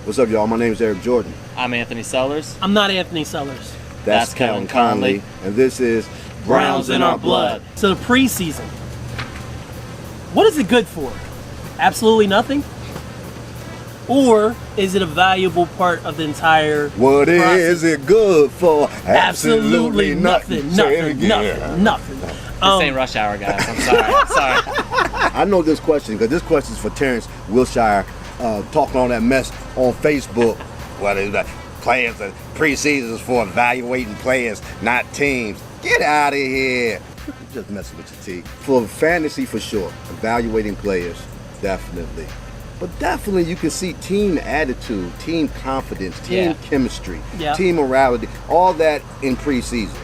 What's up, y'all? My name is Eric Jordan. I'm Anthony Sellers. I'm not Anthony Sellers. That's Kelen Conley. And this is Browns in Our Blood. So the preseason. What is it good for? Absolutely nothing? Or is it a valuable part of the entire What process? is it good for? Absolutely nothing. Nothing. This ain't rush hour, guys. I'm sorry. I know this question because this question is for Terrence Wilshire, talking all that mess on Facebook. What is that? Players, preseason is for evaluating players, not teams. Get out of here. You're just messing with your team. For fantasy, for sure. Evaluating players, definitely. But definitely you can see team attitude, team confidence, team chemistry, team morality, all that in preseason.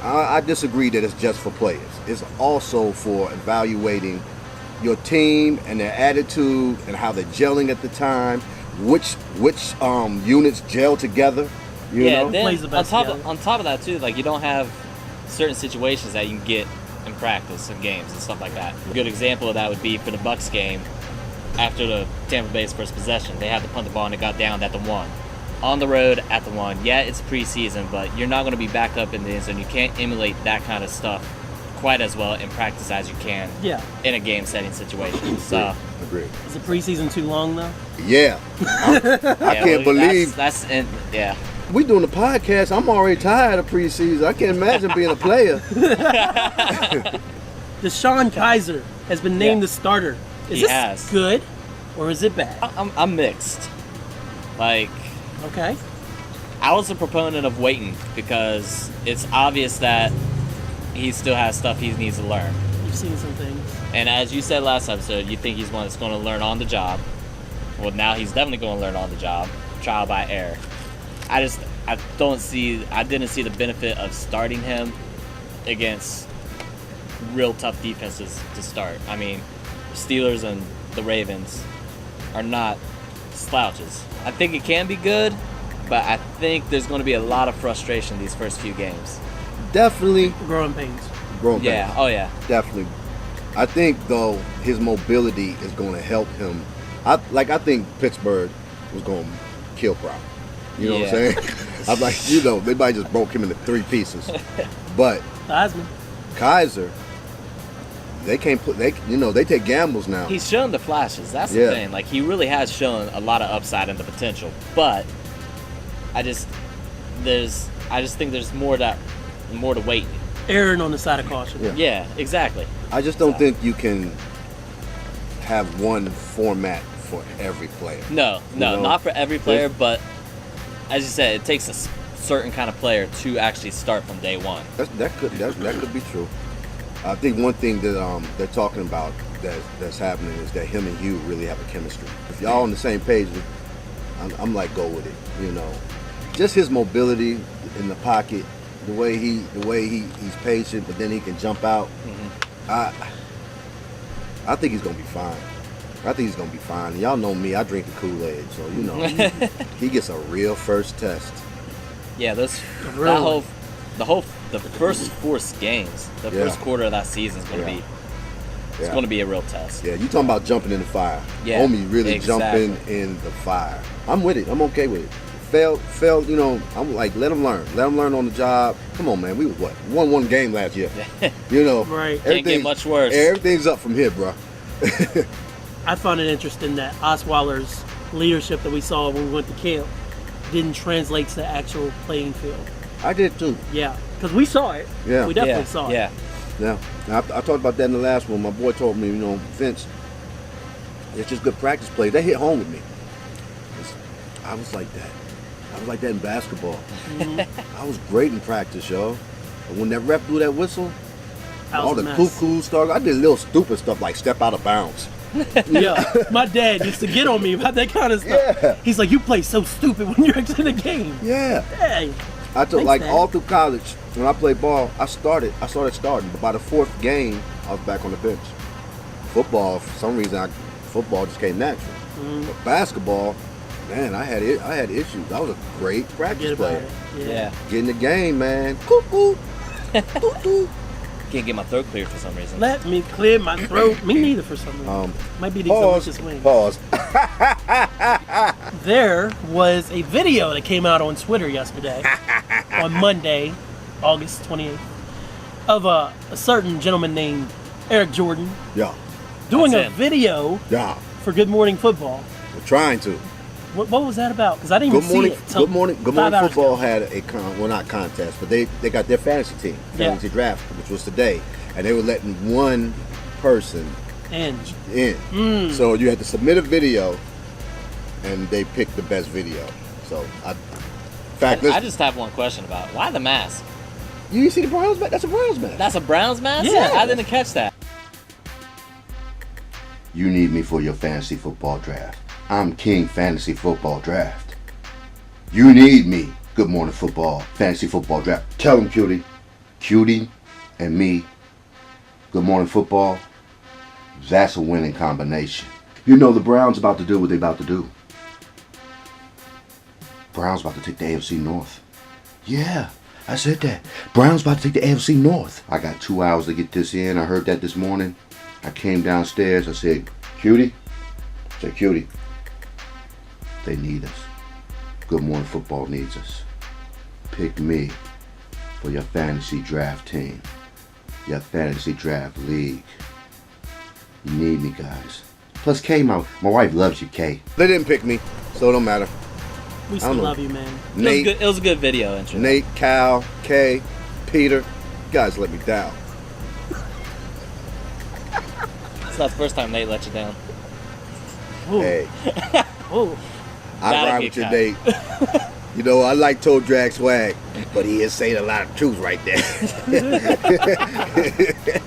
I disagree that it's just for players. It's also for evaluating your team and their attitude and how they're gelling at the time, which units gel together. You know? Then Plays the best on top of that too, like you don't have certain situations that you can get in practice and games and stuff like that. A good example of that would be for the Bucs game after the Tampa Bay's first possession. They had to punt the ball and it got down at the 1. On the road at the 1. Yeah, it's preseason, but you're not going to be backed up in the end zone. You can't emulate that kind of stuff quite as well in practice as you can in a game setting situation. So Agreed. Is the preseason too long though? Yeah. I can't believe that's we doing the podcast. I'm already tired of preseason. I can't imagine being a player. Deshone Kizer has been named the starter. Is this good or is it bad? I'm mixed. Like, okay. I was a proponent of waiting because it's obvious that he still has stuff he needs to learn. You've seen some things. And as you said last episode, you think he's one that's going to learn on the job. Well, now he's definitely going to learn on the job, trial by error. I didn't see the benefit of starting him against real tough defenses to start. I mean, Steelers and the Ravens are not slouches. I think it can be good, but I think there's going to be a lot of frustration these first few games. Definitely. Growing pains. Yeah, oh yeah. Definitely. I think, though, his mobility is going to help him. I think Pittsburgh was going to kill Pryor. You know what I'm saying? I'm like, they might just broke him into 3 pieces. But Kizer, they can't they take gambles now. He's shown the flashes. That's the thing. Like, he really has shown a lot of upside and the potential. But I just think there's more to wait. Erring on the side of caution. Yeah, exactly. I just don't think you can have one format for every player. No, not for every player, but as you said, it takes a certain kind of player to actually start from day one. That could be true. I think one thing that they're talking about that's happening is that him and Hugh really have a chemistry. If y'all on the same page, I'm like, go with it. Just his mobility in the pocket, the way he's patient, but then he can jump out. I think he's gonna be fine. And y'all know me, I drink the Kool-Aid, so he gets a real first test. Yeah, the first 4 games, the first quarter of that season is gonna be it's gonna be a real test. Yeah, you talking about jumping in the fire. Yeah, homie really jumping in the fire. I'm with it. I'm okay with it. Fail, I'm like, let him learn on the job. Come on, man, we was won 1 game last year. Right. Can't get much worse. Everything's up from here, bro. I found it interesting that Osweiler's leadership that we saw when we went to camp didn't translate to the actual playing field. I did too. Yeah, because we saw it. Yeah. We definitely saw it. Yeah. I talked about that in the last one. My boy told me, Vince, it's just good practice plays. They hit home with me. I was like that. I was like that in basketball. I was great in practice, yo. But when that ref blew that whistle, all the cuckoo started. I did little stupid stuff like step out of bounds. My dad used to get on me about that kind of stuff. Yeah. He's like, you play so stupid when you're actually in the game. Yeah. Hey. I took all through college when I played ball. I started starting, but by the 4th game, I was back on the bench. Football, for some reason, football just came natural. But basketball, man, I had issues. I was a great practice player. Yeah. Get in the game, man. Cuckoo. Cuckoo. Can't get my throat cleared for some reason. Let me clear my throat. Me neither for some reason. Might be these delicious wings. Pause. There was a video that came out on Twitter yesterday, on Monday, August 28th, of a certain gentleman named Eric Jordan Yeah. doing That's a him. video Yeah. for Good Morning Football. We're trying to. What was that about? Because I didn't even see it till Good Morning 5 hours Football ago. had a not contest, but they got their fantasy team, fantasy draft, which was today, and they were letting one person And in. So you had to submit a video, and they picked the best video. So, in fact, I just have one question about why the mask? you see the Browns mask? That's a Browns mask. That's a Browns mask? Yeah. I didn't catch that. You need me for your fantasy football draft. I'm King Fantasy Football Draft. You need me. Good Morning Football, Fantasy Football Draft. Tell them, Cutie. Cutie and me. Good Morning Football. That's a winning combination. You know the Browns about to do what they about to do. Browns about to take the AFC North. Yeah, I said that. Browns about to take the AFC North. I got 2 hours to get this in. I heard that this morning. I came downstairs. I said, Cutie. I said, Cutie. They need us. Good Morning Football needs us. Pick me for your fantasy draft team. Your fantasy draft league. You need me, guys. Plus, Kay, my wife loves you, Kay. They didn't pick me, so it don't matter. we I still don't know. love you, man. It was a good video intro. Nate, Cal, Kay, Peter, you guys let me down. It's not the first time Nate let you down. Ooh. Hey, Ooh. I Gotta ride get with your caught. Nate. You know, I like toe drag swag, but he is saying a lot of truth right there.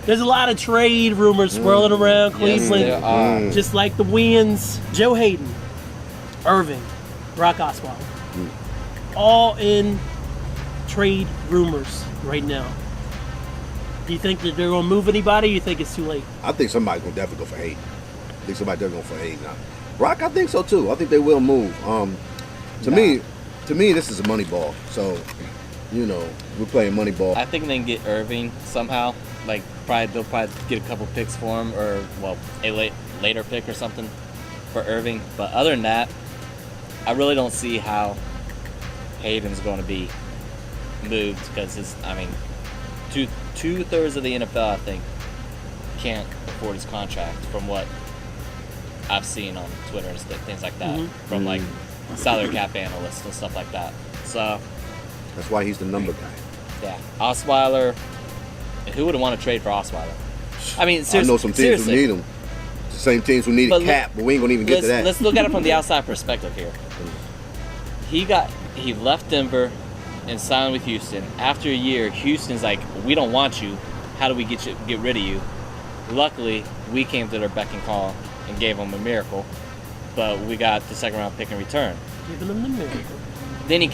There's a lot of trade rumors swirling around Cleveland. Yes, there are. Just like the Winds, Joe Hayden, Irving, Brock Osweiler. All in trade rumors right now. Do you think that they're going to move anybody, or you think it's too late? I think somebody's going to definitely go for Hayden. I think somebody's definitely going for Hayden now. Rock, I think so too. I think they will move. To me, this is a money ball. So, you know, we're playing money ball. I think they can get Irving somehow. Like, they'll probably get a couple picks for him, or a later pick or something for Irving. But other than that, I really don't see how Hayden's going to be moved, because two-thirds of the NFL, I think, can't afford his contract, from what I've seen on Twitter and things like that, from like salary cap analysts and stuff like that. So That's why he's the number guy. yeah, Osweiler. Who would want to trade for Osweiler? I mean, I know some teams who need him. It's the same teams who need a cap, but we ain't gonna even get to that. Let's look at it from the outside perspective here. He left Denver and signed with Houston. After a year, Houston's like, we don't want you. How do we get rid of you? Luckily, we came to their beck and call and gave them a miracle, but we got the second round pick in return. Giving them the miracle. Then he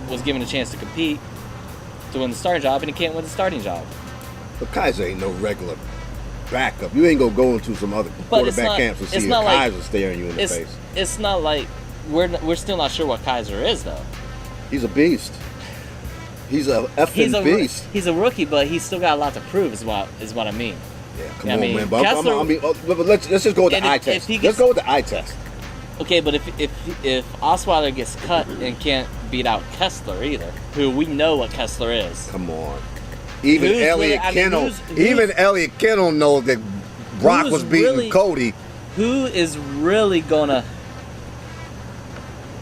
was given a chance to compete to win the starting job, and he can't win the starting job. But Kizer ain't no regular backup. You ain't gonna go into some other quarterback camps and see if Kizer's staring you in the face. It's not like we're still not sure what Kizer is, though. He's a beast. He's a effing beast. He's a rookie, but he's still got a lot to prove. Is what I mean. Yeah, come I on, mean, man. But but let's just go with the eye test. Let's go with the eye test. Okay, but if Osweiler gets cut and can't beat out Kessler either, who we know what Kessler is. Come on. Even Elliott Kennel knows that Brock was beating Cody. Who is really gonna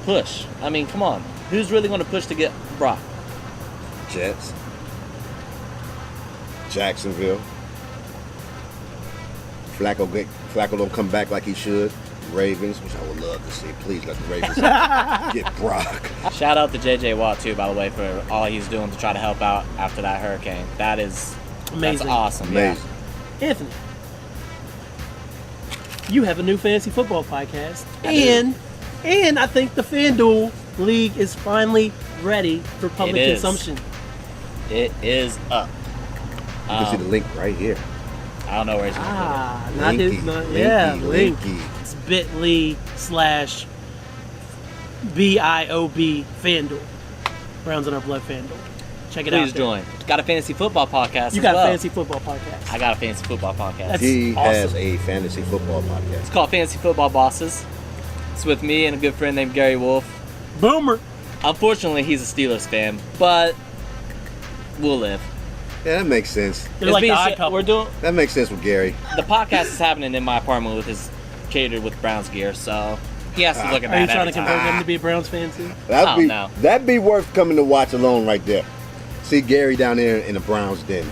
push? I mean, come on. Who's really gonna push to get Brock? Jets. Jacksonville. Flacco don't come back like he should. Ravens, which I would love to see. Please let the Ravens get Brock. Shout out to J.J. Watt, too, by the way, for all he's doing to try to help out after that hurricane. That is amazing. That's awesome. Amazing. Yeah. Anthony, you have a new fantasy football podcast, and I think the FanDuel League is finally ready for public consumption. It is up. You can see the link right here. I don't know where he's going to put it. Link. It's bit.ly/BIOB FanDuel. Browns in our blood FanDuel. Check it out. Please join. Got a fantasy football podcast. You got a fantasy football podcast. I got a fantasy football podcast. That's He awesome. has a fantasy football podcast. It's called Fantasy Football Bosses. It's with me and a good friend named Gary Wolf. Boomer. Unfortunately, he's a Steelers fan, but we'll live. Yeah, that makes sense. They're like the odd couple. We're doing That makes sense with Gary. the podcast is happening in my apartment with his catered with Browns gear, so he has to look at Are you that trying every to convert time. them to be a Browns fan too? That'd be worth coming to watch alone right there. See Gary down there in the Browns den.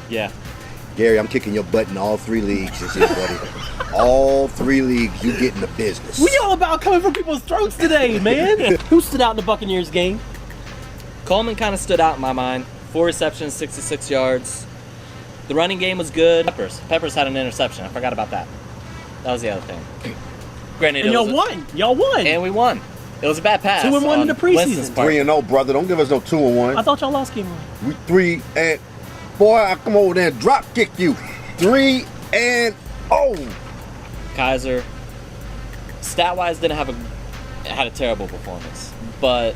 Yeah. Gary, I'm kicking your butt in all 3 leagues this year, buddy. All 3 leagues, you get in the business. We all about coming from people's throats today, man. Who stood out in the Buccaneers game? Coleman kind of stood out in my mind. 4 receptions, 66 yards. The running game was good. Peppers had an interception. I forgot about that. That was the other thing. Granted, And y'all won. Y'all won. And we won. It was a bad pass. 2-1 in the preseason. Winston's part. 3-0, brother. Don't give us no 2-1. I thought y'all lost game 1. We 3 and boy, I come over there and drop kick you. 3-0. Kizer, stat-wise, had a terrible performance, but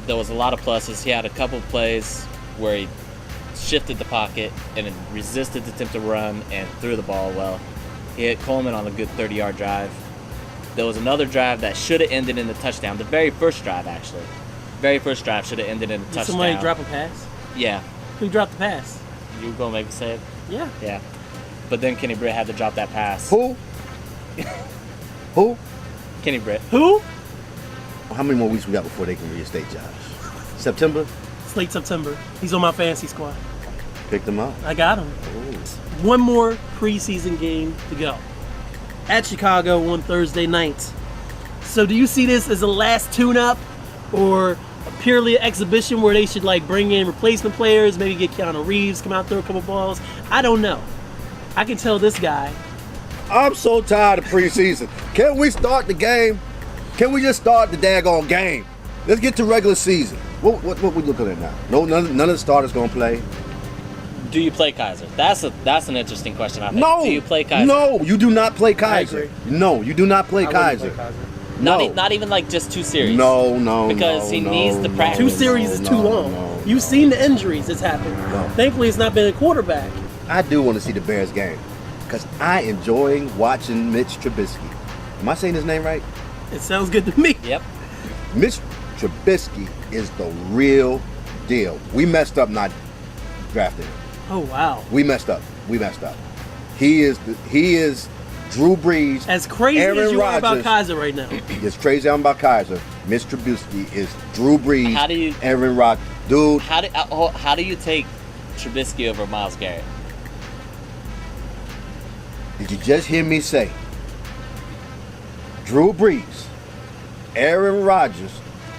there was a lot of pluses. He had a couple plays where he shifted the pocket and then resisted the attempt to run and threw the ball well. He hit Coleman on a good 30-yard drive. There was another drive that should have ended in a touchdown. The very first drive, actually. Very first drive should have ended in a Did touchdown. somebody drop a pass? Yeah. Who dropped the pass? You were going to make me say it? Yeah. Yeah. But then Kenny Britt had to drop that pass. Who? Who? Kenny Britt. Who? How many more weeks we got before they can reinstate Josh? September? It's late September. He's on my fantasy squad. Pick them up. I got him. One more preseason game to go. At Chicago on Thursday night. So do you see this as a last tune-up or purely an exhibition where they should like bring in replacement players, maybe get Keanu Reeves, come out, throw a couple balls? I don't know. I can tell this guy. I'm so tired of preseason. Can we start the game? Can we just start the daggone game? Let's get to regular season. What we looking at now? No, none of the starters gonna play. Do you play Kizer? That's an interesting question. I think. No. Do you play Kizer? No, you do not play Kizer. agree. No, you do not play I wouldn't Kizer. play Kizer. No. Not even like just 2 series. No. Because he needs the practice. 2 series is too long. You've seen the injuries that's happened. No. Thankfully, it's not been a quarterback. I do want to see the Bears game because I enjoy watching Mitch Trubisky. Am I saying his name right? It sounds good to me. Yep. Mitch Trubisky is the real deal. We messed up not drafting him. Oh wow. We messed up. He is Drew Brees. As crazy Aaron as you are about Rodgers. Kizer right now. It's crazy I'm about Kizer. Mitch Trubisky is Drew Brees. How do you- Aaron Rodgers. Dude, How do you take Trubisky over Myles Garrett? did you just hear me say Drew Brees, Aaron Rodgers,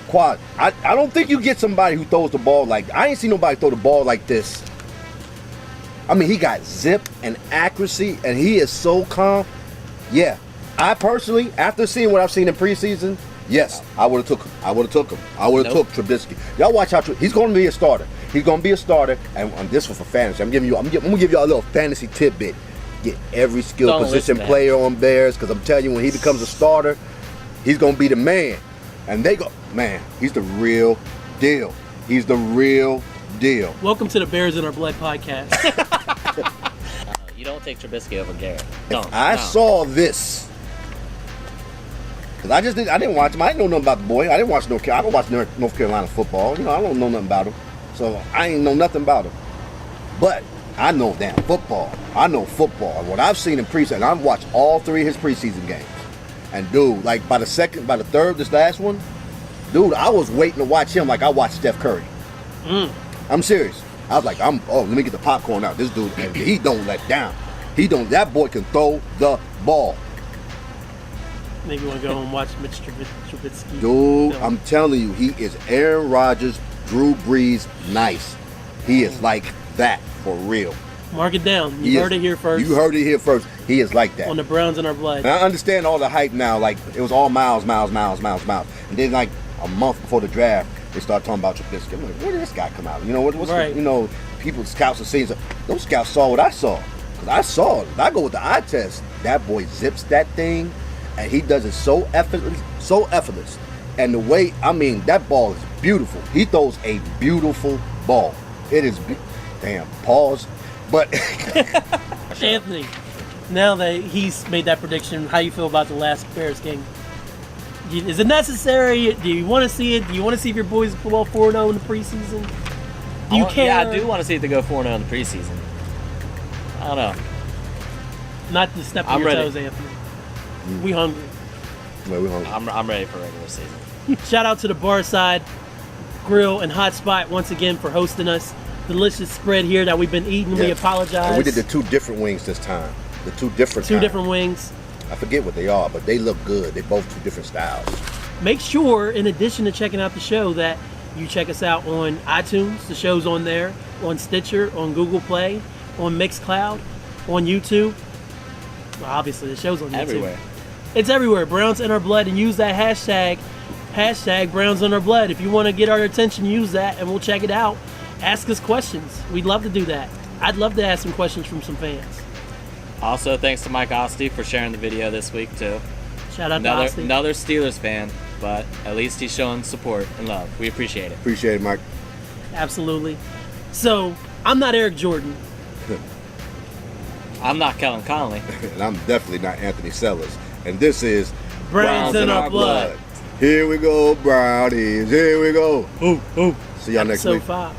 quad? I don't think you get somebody who throws the ball like I ain't seen nobody throw the ball like this. I mean, he got zip and accuracy, and he is so calm. Yeah, I personally, after seeing what I've seen in preseason, yes, I would have took him. I would have took Nope. Trubisky. Y'all watch how he's going to be a starter. He's going to be a starter, and this was for fantasy. I'm gonna give y'all a little fantasy tidbit. Get every skill Don't position listen to player on Bears, because I'm telling you, when he becomes a starter, he's going to be the man. And they go, man, he's the real deal. He's the real deal. Welcome to the Bears in Our Blood podcast. You don't take Trubisky over Garrett. Don't. I No. saw this. Cause I didn't watch him. I didn't know nothing about the boy. I didn't watch I don't watch North Carolina football. You know, I don't know nothing about him. So I ain't know nothing about him. But I know damn football. I know football. And what I've seen in preseason, I've watched all 3 of his preseason games. And dude, like by the third, this last one, dude, I was waiting to watch him like I watched Steph Curry. I'm serious. I was like, let me get the popcorn out. This dude, and he don't let down. That boy can throw the ball. Maybe you want to go and watch Mitch Trubisky. Dude, No. I'm telling you, he is Aaron Rodgers, Drew Brees, nice. He is like that for real. Mark it down. He You is- heard it here first. You heard it here first. He is like that. On the Browns in Our Blood. And I understand all the hype now. Like, it was all miles. And then, like, a month before the draft, they start talking about Trubisky. I'm like, where did this guy come out? You know, what's Right. people, scouts are seeing. Those scouts saw what I saw. Because I saw it. I go with the eye test. That boy zips that thing, and he does it so effortless. And the way, that ball is beautiful. He throws a beautiful ball. It is, damn, pause. But Anthony, now that he's made that prediction, how you feel about the last Bears game? Is it necessary? Do you want to see it? Do you want to see if your boys pull off 4-0 in the preseason? Do you care? Yeah, I do want to see it to go 4-0 in the preseason. I don't know. Not to step on I'm your ready. toes, Anthony. We hungry. Well, we're hungry. I'm ready for regular season. Shout out to the Barside Grill and Hot Spot once again for hosting us. Delicious spread here that we've been eating. We Yeah. apologize. And we did the 2 different wings this time. The 2 different Two kinds. different wings. I forget what they are, but they look good. They're both 2 different styles. Make sure, in addition to checking out the show, that you check us out on iTunes. The show's on there, on Stitcher, on Google Play, on Mixcloud, on YouTube. Well, obviously, the show's on YouTube. Everywhere. It's everywhere. Browns in our blood, and use that hashtag Browns in our blood. If you want to get our attention, use that, and we'll check it out. Ask us questions. We'd love to do that. I'd love to ask some questions from some fans. Also, thanks to Mike Osti for sharing the video this week too. Shout out to Austin. Another Steelers fan, but at least he's showing support and love. We appreciate it. Appreciate it, Mike. Absolutely. So, I'm not Eric Jordan. I'm not Kelen Conley. And I'm definitely not Anthony Sellers. And this is Browns in our blood. Here we go, Brownies. Here we go. Ooh, ooh. See y'all next Episode week. 5.